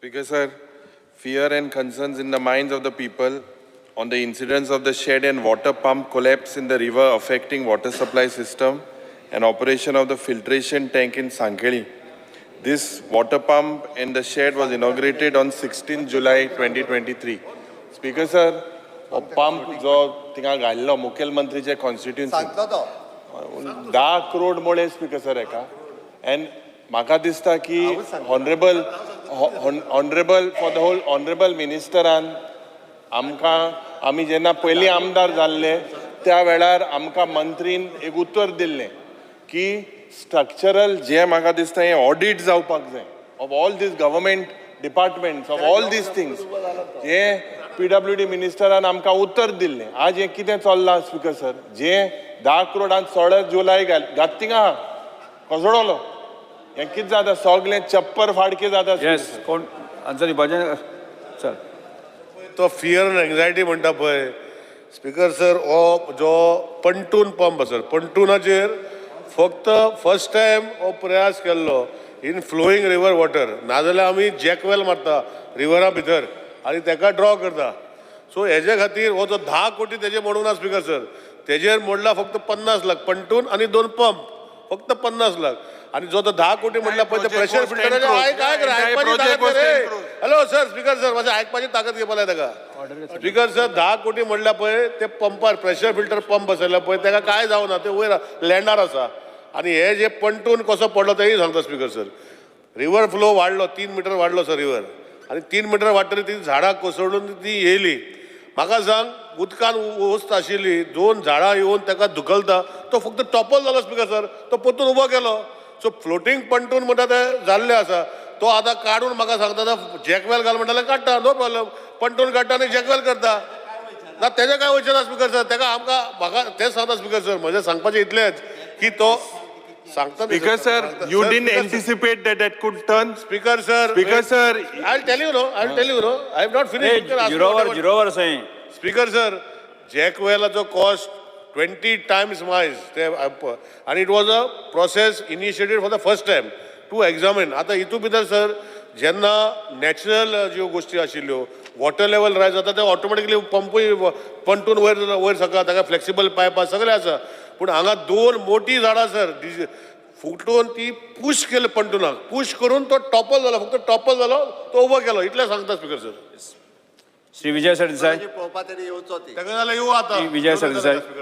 Speaker sir, fear and concerns in the minds of the people on the incidents of the shed and water pump collapse in the river affecting water supply system and operation of the filtration tank in Sankhali. This water pump and the shed was inaugurated on 16 July 2023. Speaker sir, pump जो तिंगा घाल्लो मुखेलमंत्रीचे constituency 10 crore मोळे speaker sir हेका and म्हाका दिसता की honorable for the whole honorable ministeran आमकां आमी जेन्ना पयलीं आमदार जाल्ले त्या वेळार आमकां मंत्रीन एक उत्तर दिल्लें की स्ट्रक्चरल जे म्हाका दिसता हें ऑडिट जावपाक जाय of all these government departments of all these things जे PWD मिनिस्टरान आमकां उत्तर दिल्लें आज हें कितें चल्लां स्पीकर सर जे 10 करोडान 16 जुलय घात थिंगा कसोडलो हें कितें जाता सगळें चप्पर फाडकें जाता यस कोण आन्सर दिवपाचें सर तो फियर एंड एंग्जायटी म्हणटा पळय स्पीकर सर हो जो पंटून पंप आसा पंटूनाचेर फक्त फर्स्ट टायम हो प्रयास केल्लो इन फ्लोईंग रिवर वॉटर नाजाल्यार आमी जॅकवेल मारता रिवरा भितर आनी तेका ड्रॉ करता सो हेजे खातीर हो जो 10 कोटी तेजे म्हणून ना स्पीकर सर तेजेर मोडला फक्त 50 लाख पंटून आनी 2 पंप फक्त 50 लाख आणि जो तो 10 कोटी म्हटला पण ते pressure filter hello sir speaker sir माझ्या ऐकपाची ताकद घेवपाक जाय ताका स्पीकर सर 10 कोटी म्हटल्या पळय ते पंपार प्रेशर फिल्टर पंप आसले पळय ताका काय जावना ते वयर लँडार आसा आणि हे जे पंटून कसो पडलो तेही सांगता स्पीकर सर रिवर फ्लो वाडलो 3 मीटर वाडलो सर रिवर आणि 3 मीटर वाडटरी ती झाडां कोसळून ती येयली म्हाका सांग उदकान वस्त आशिल्ली 2 झाडां येवन ताका धुकलता तो फक्त टॉपल जालो स्पीकर सर तो परतून उबो केलो सो फ्लोटींग पंटून म्हणटा ते जाल्ले आसा तो आतां काडून म्हाका सांगता जॅकवेल घाल म्हणटा काडटा नो प्रॉब्लेम पंटून काडटा आनी जॅकवेल करता ना तेजें काय वयचें ना स्पीकर सर ताका आमकां म्हाका तेच सांगता स्पीकर सर म्हजें सांगपाचें इतलेंच की तो सांगता Speaker sir, you didn't anticipate that could turn. Speaker sir, I'll tell you no, I have not finished. Zero saying. Speaker sir, जॅकवेलाचो कॉस्ट 20 times मायज and it was a process initiated for the first time to examine. आता हितू भितर sir जेन्ना natural ज्यो गोष्टी आशिल्ल्यो water level रायज जाता ते ऑटोमॅटिकली पंपूय पंटून वयर सका ताका फ्लेक्सिबल पायप सगळें आसा पूण हांगा 2 मोठी झाडां सर फुटून ती पुश केले पंटूनाक पुश करून तो टॉपल जालो फक्त टॉपल जालो तो उबो केलो इतलें सांगता स्पीकर सर श्री विजय सरदेसाई ताका जाल्यार येवं आता विजय सरदेसाई